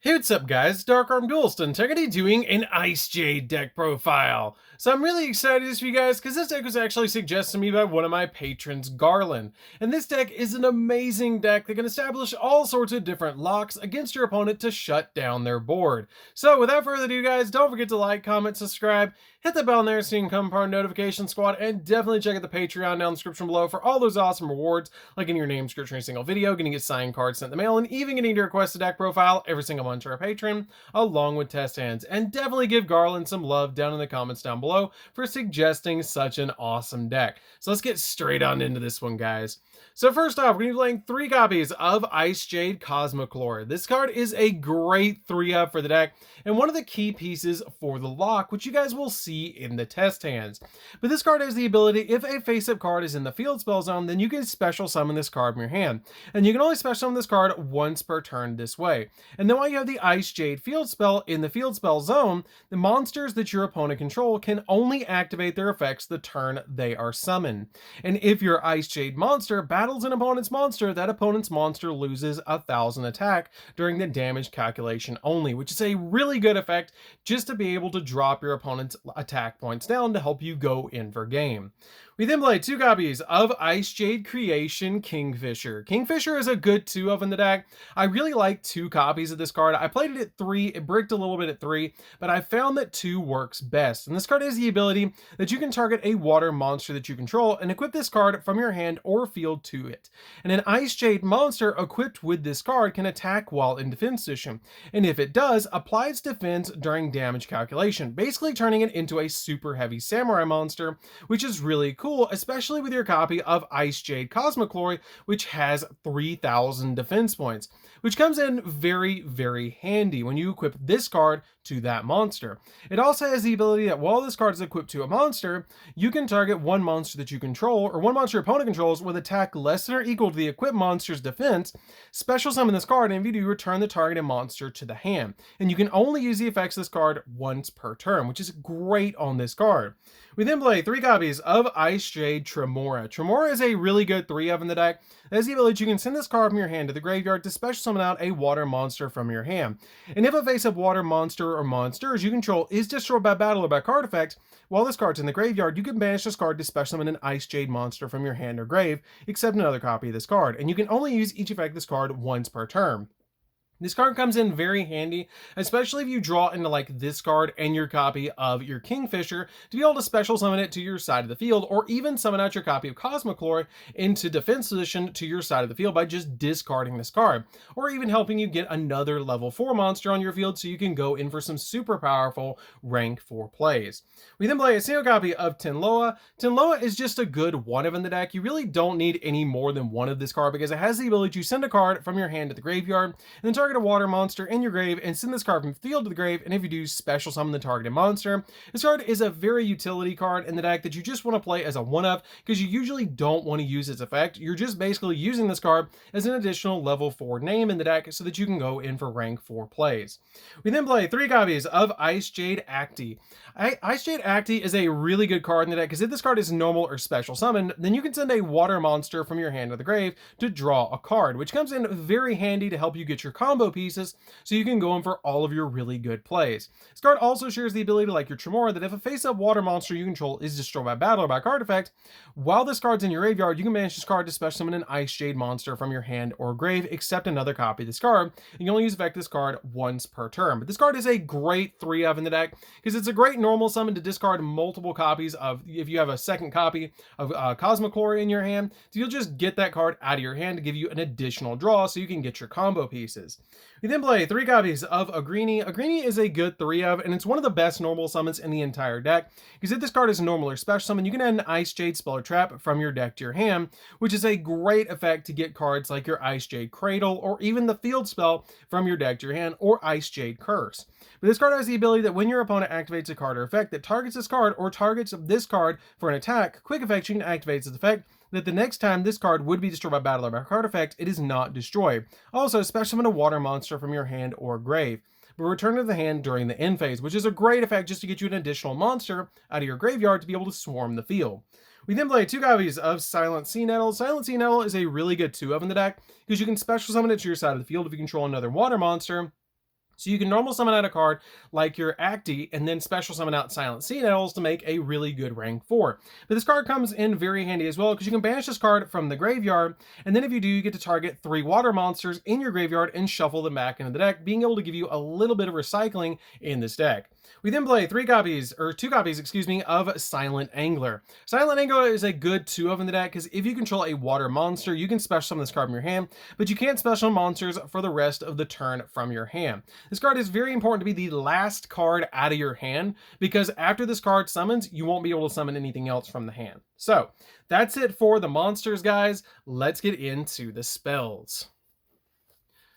Hey, what's up guys, DarkArmedDuelist, and I'm going to be doing an Icejade deck profile. So I'm really excited for you guys because this deck was actually suggested to me by one of my patrons, Garland. And this deck is an amazing deck that can establish all sorts of different locks against your opponent to shut down their board. So without further ado guys, don't forget to like, comment, subscribe, hit the bell in there so you can become part of the notification squad, and definitely check out the Patreon down in the description below for all those awesome rewards, like getting your name description in a single video, getting a signed card sent in the mail, and even getting to request a deck profile every single month to our Patreon, along with test hands. And definitely give Garland some love down in the comments down below for suggesting such an awesome deck. So let's get straight on into this one, guys. So first off, we're going to be playing 3 copies of Icejade Cosmochlor. This card is a great 3-up for the deck, and one of the key pieces for the lock, which you guys will see in the test hands. But this card has the ability, if a face-up card is in the field spell zone, then you can special summon this card from your hand. And you can only special summon this card once per turn this way. And then while you have the Icejade field spell in the field spell zone, the monsters that your opponent control can only activate their effects the turn they are summoned. And if your Icejade monster battles an opponent's monster, that opponent's monster loses 1,000 attack during the damage calculation only, which is a really good effect just to be able to drop your opponent's attack points down to help you go in for game. We then play 2 copies of Icejade Creation Kingfisher. Kingfisher is a good 2-of in the deck. I really like 2 copies of this card. I played it at 3, it bricked a little bit at 3, but I found that 2 works best. And this card has the ability that you can target a water monster that you control and equip this card from your hand or field to it. And an Icejade monster equipped with this card can attack while in defense position. And if it does, apply its defense during damage calculation, basically turning it into a super heavy samurai monster, which is really cool, especially with your copy of Icejade Cosmochlor, which has 3,000 defense points, which comes in very, very handy when you equip this card to that monster. It also has the ability that while this card is equipped to a monster, you can target one monster that you control, or one monster your opponent controls, with attack less than or equal to the equipped monster's defense, special summon this card, and if you do, return the targeted monster to the hand. And you can only use the effects of this card once per turn, which is great on this card. We then play 3 copies of Icejade Tremora. Tremora is a really good 3-of in the deck. That has the ability you can send this card from your hand to the graveyard to special summon out a water monster from your hand. And if a face-up water monster or monsters you control is destroyed by battle or by card effect, while this card's in the graveyard, you can banish this card to special summon an Icejade monster from your hand or grave, except another copy of this card. And you can only use each effect of this card once per turn. This card comes in very handy, especially if you draw into like this card and your copy of your Kingfisher to be able to special summon it to your side of the field, or even summon out your copy of Cosmochlor into defense position to your side of the field by just discarding this card, or even helping you get another level 4 monster on your field so you can go in for some super powerful rank 4 plays. We then play a single copy of Tenloa. Tenloa is just a good 1-of in the deck. You really don't need any more than 1 of this card because it has the ability to send a card from your hand to the graveyard and then target a water monster in your grave and send this card from the field to the grave, and if you do, special summon the targeted monster. This card is a very utility card in the deck that you just want to play as a 1-of because you usually don't want to use its effect. You're just basically using this card as an additional level 4 name in the deck so that you can go in for rank 4 plays. We then play 3 copies of Icejade Acti. Icejade Acti is a really good card in the deck because if this card is normal or special summon, then you can send a water monster from your hand to the grave to draw a card, which comes in very handy to help you get your combo pieces so you can go in for all of your really good plays. This card also shares the ability, like your Tremora, that if a face-up water monster you control is destroyed by battle or by card effect, while this card's in your graveyard, you can banish this card to special summon an Icejade monster from your hand or grave, except another copy of this card. You can only use effect this card once per turn. But this card is a great 3-of in the deck because it's a great normal summon to discard multiple copies of, if you have a second copy of Cosmochlor in your hand, so you'll just get that card out of your hand to give you an additional draw so you can get your combo pieces. We then play 3 copies of Agrini. Agrini is a good 3-of, and it's one of the best normal summons in the entire deck, because if this card is normal or special summon, you can add an Icejade spell or trap from your deck to your hand, which is a great effect to get cards like your Icejade Cradle, or even the field spell from your deck to your hand, or Icejade Curse. But this card has the ability that when your opponent activates a card or effect that targets this card, or targets this card for an attack, quick effect, you can activate this effect, that the next time this card would be destroyed by battle or by card effect, it is not destroyed. Also, special summon a water monster from your hand or grave, but return to the hand during the end phase, which is a great effect just to get you an additional monster out of your graveyard to be able to swarm the field. We then play 2 copies of Silent Sea Nettle. Silent Sea Nettle is a really good 2-of in the deck because you can special summon it to your side of the field if you control another water monster, So you can normal summon out a card like your Acti and then special summon out Silent Sentinels to make a really good rank 4. But this card comes in very handy as well because you can banish this card from the graveyard, and then if you do, you get to target 3 water monsters in your graveyard and shuffle them back into the deck, being able to give you a little bit of recycling in this deck. We then play 2 copies, excuse me, of Silent Angler. Silent Angler is a good 2 of in the deck because if you control a water monster, you can special summon this card from your hand, but you can't special monsters for the rest of the turn from your hand. This card is very important to be the last card out of your hand because after this card summons, you won't be able to summon anything else from the hand. So that's it for the monsters, guys. Let's get into the spells.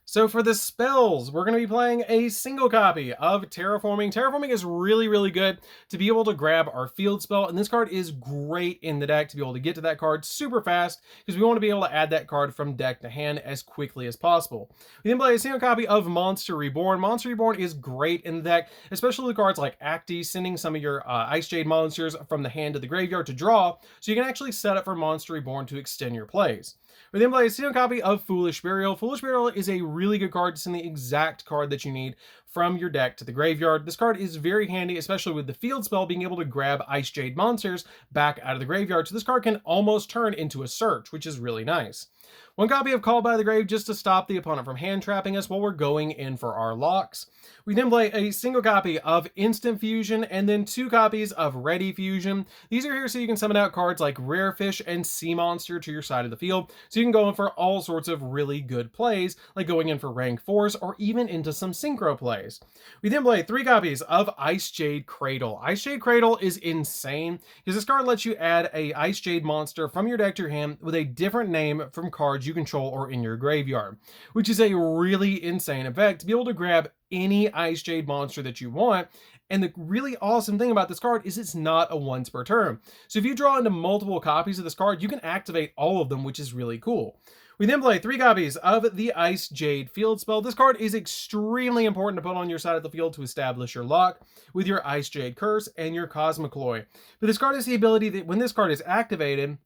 So for the spells, we're going to be playing a single copy of Terraforming. Terraforming is really, really good to be able to grab our field spell, and this card is great in the deck to be able to get to that card super fast because we want to be able to add that card from deck to hand as quickly as possible. We then play a single copy of Monster Reborn. Monster Reborn is great in the deck, especially with cards like Acti, sending some of your Icejade monsters from the hand to the graveyard to draw, so you can actually set up for Monster Reborn to extend your plays. We then play a single copy of Foolish Burial. Foolish Burial is a really good card to send the exact card that you need from your deck to the graveyard. This card is very handy, especially with the field spell being able to grab Icejade monsters back out of the graveyard. So this card can almost turn into a search, which is really nice. 1 copy of Call by the Grave just to stop the opponent from hand trapping us while we're going in for our locks. We then play a single copy of Instant Fusion and then 2 copies of Ready Fusion. These are here so you can summon out cards like Rare Fish and Sea Monster to your side of the field, so you can go in for all sorts of really good plays, like going in for rank 4s or even into some synchro plays. We then play 3 copies of Icejade Cradle. Icejade Cradle is insane because this card lets you add a Icejade monster from your deck to your hand with a different name from cards you control or in your graveyard, which is a really insane effect to be able to grab any Icejade monster that you want. And the really awesome thing about this card is it's not a once per turn. So if you draw into multiple copies of this card, you can activate all of them, which is really cool. We then play 3 copies of the Icejade Field Spell. This card is extremely important to put on your side of the field to establish your lock with your Icejade Curse and your Cosmocloy. But this card has the ability that when this card is activated,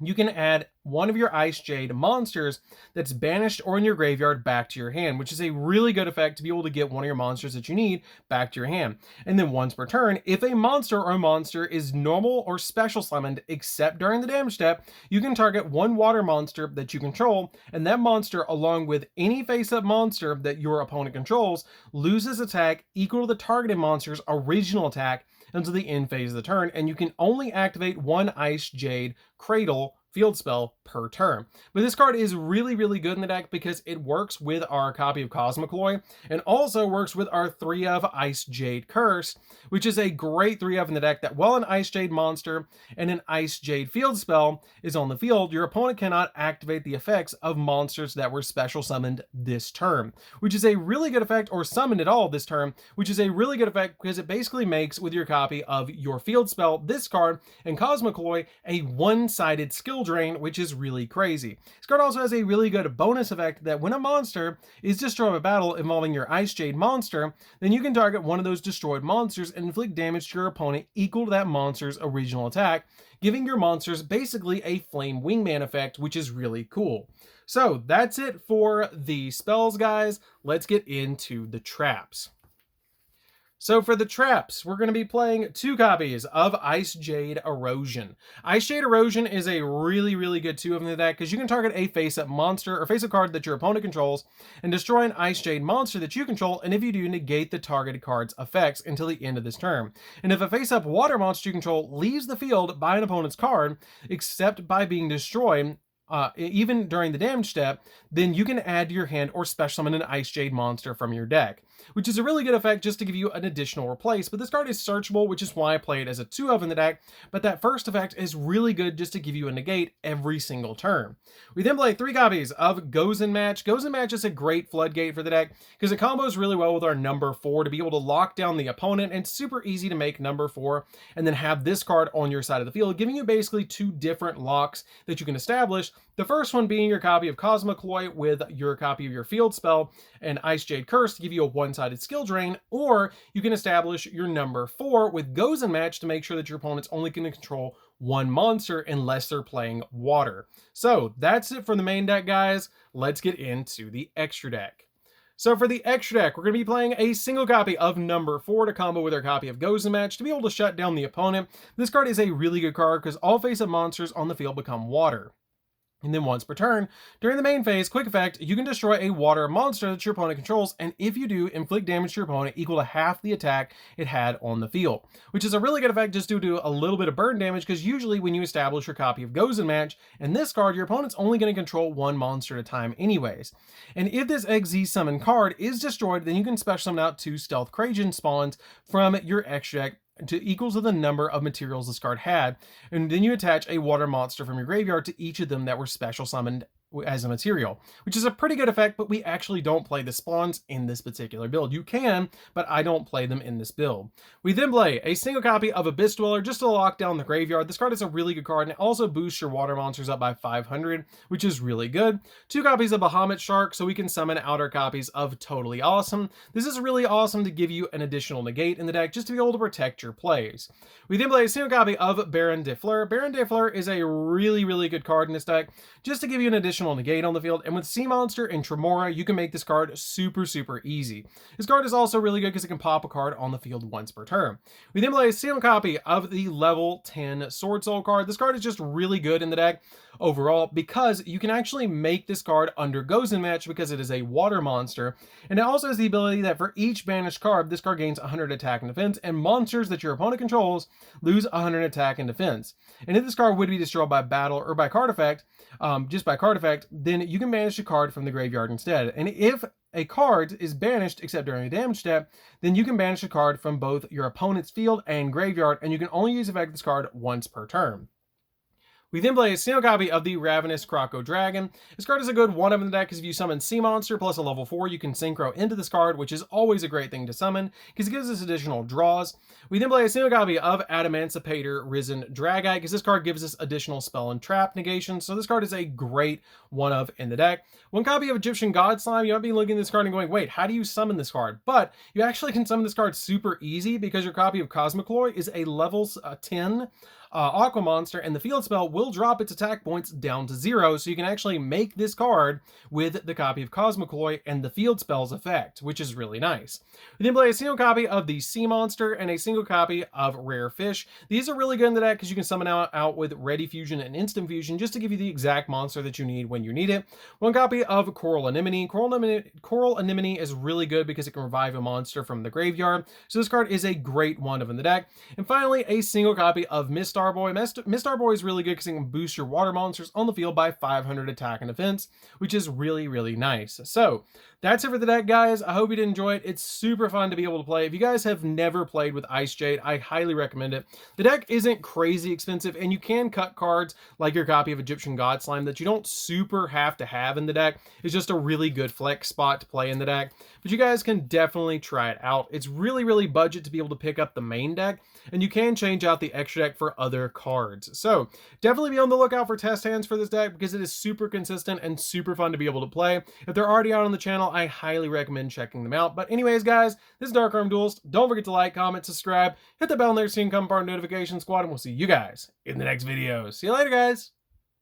you can add one of your Icejade monsters that's banished or in your graveyard back to your hand, which is a really good effect to be able to get one of your monsters that you need back to your hand. And then once per turn, if a monster is normal or special summoned except during the damage step, you can target 1 water monster that you control, and that monster, along with any face-up monster that your opponent controls, loses attack equal to the targeted monster's original attack until the end phase of the turn, and you can only activate 1 Icejade Cradle field spell per turn. But this card is really, really good in the deck because it works with our copy of Cosmocloy and also works with our 3 of Icejade Curse, which is a great 3 of in the deck that while an Icejade monster and an Icejade field spell is on the field, your opponent cannot activate the effects of monsters that were special summoned this turn, which is a really good effect, or summoned at all this turn, which is a really good effect because it basically makes with your copy of your field spell, this card, and Cosmocloy a one-sided skill drain, which is really crazy. This card also has a really good bonus effect that when a monster is destroyed in a battle involving your Icejade monster, then you can target one of those destroyed monsters and inflict damage to your opponent equal to that monster's original attack, giving your monsters basically a Flame Wingman effect, which is really cool. So that's it for the spells, guys. Let's get into the traps. So for the traps, we're going to be playing 2 copies of Icejade Erosion. Icejade Erosion is a really, really good 2 of in the deck because you can target a face-up monster or face-up card that your opponent controls and destroy an Icejade monster that you control, and if you do, negate the targeted card's effects until the end of this turn. And if a face-up water monster you control leaves the field by an opponent's card, except by being destroyed, even during the damage step, then you can add to your hand or special summon an Icejade monster from your deck, which is a really good effect just to give you an additional replace. But this card is searchable, which is why I play it as a 2 of in the deck, but that first effect is really good just to give you a negate every single turn. We then play 3 copies of Goes in Match. Goes in Match is a great floodgate for the deck because it combos really well with our number 4 to be able to lock down the opponent, and super easy to make number 4 and then have this card on your side of the field, giving you basically 2 different locks that you can establish. The first one being your copy of Cosmocloy with your copy of your field spell and Icejade Curse to give you a one-sided skill drain, or you can establish your number 4 with Goes in Match to make sure that your opponent's only going to control 1 monster unless they're playing water. So that's it for the main deck, guys. Let's get into the extra deck. So for the extra deck, we're going to be playing a single copy of number 4 to combo with our copy of Goes in Match to be able to shut down the opponent. This card is a really good card because all face-up monsters on the field become water. And then once per turn, during the main phase, quick effect, you can destroy a water monster that your opponent controls, and if you do, inflict damage to your opponent equal to half the attack it had on the field, which is a really good effect just due to a little bit of burn damage, because usually when you establish your copy of Goes in Match, and this card, your opponent's only going to control one monster at a time anyways. And if this XZ summon card is destroyed, then you can special summon out 2 Stealth Kraken spawns from your extra deck to equals to the number of materials this card had, and then you attach a water monster from your graveyard to each of them that were special summoned as a material, which is a pretty good effect, but we actually don't play the spawns in this particular build. You can, but I don't play them in this build. We then play a single copy of Abyss Dweller just to lock down the graveyard. This card is a really good card, and it also boosts your water monsters up by 500, which is really good. 2 copies of Bahamut Shark, so we can summon outer copies of Totally Awesome. This is really awesome to give you an additional negate in the deck, just to be able to protect your plays. We then play a single copy of Baron de Fleur. Baron de Fleur is a really good card in this deck, just to give you an additional negate on the field, and with Sea Monster and Tremora, you can make this card super easy. This card is also really good because it can pop a card on the field once per turn. We then play a single copy of the level 10 Sword Soul card. This card is just really good in the deck overall because you can actually make this card under Goes in Match because it is a water monster, and it also has the ability that for each banished card, this card gains 100 attack and defense, and monsters that your opponent controls lose 100 attack and defense. And if this card would be destroyed by battle or by card effect, just by card effect, then you can banish a card from the graveyard instead. And if a card is banished except during a damage step, then you can banish a card from both your opponent's field and graveyard, and you can only use effect this card once per turn. We then play a single copy of the Ravenous Croco Dragon. This card is a good one-of in the deck because if you summon Sea Monster plus a level 4, you can synchro into this card, which is always a great thing to summon because it gives us additional draws. We then play a single copy of Adamancipator Risen Dragite because this card gives us additional spell and trap negation, so this card is a great one-of in the deck. 1 copy of Egyptian God Slime. You might be looking at this card and going, wait, how do you summon this card? But you actually can summon this card super easy because your copy of Cosmocloy is a level 10 Aqua Monster, and the field spell will drop its attack points down to 0, so you can actually make this card with the copy of Cosmocloy and the field spell's effect, which is really nice. We then play a single copy of the Sea Monster and a single copy of Rare Fish. These are really good in the deck because you can summon out with Ready Fusion and Instant Fusion just to give you the exact monster that you need when you need it. 1 copy of Coral Anemone. Coral Anemone is really good because it can revive a monster from the graveyard, so this card is a great one-of in the deck. And finally, a single copy of Mistar Boy. Mistar Boy is really good because it can boost your water monsters on the field by 500 attack and defense, which is really nice. So that's it for the deck, guys. I hope you did enjoy it. It's super fun to be able to play. If you guys have never played with Icejade, I highly recommend it. The deck isn't crazy expensive, and you can cut cards like your copy of Egyptian God Slime that you don't super have to have in the deck. It's just a really good flex spot to play in the deck, but you guys can definitely try it out. It's really budget to be able to pick up the main deck, and you can change out the extra deck for other cards. So definitely be on the lookout for test hands for this deck because it is super consistent and super fun to be able to play. If they're already out on the channel, I highly recommend checking them out. But anyways, guys, this is DarkArmedDuelist. Don't forget to like, comment, subscribe, hit the bell there so you can come part of notification squad, and we'll see you guys in the next videos. See you later, guys.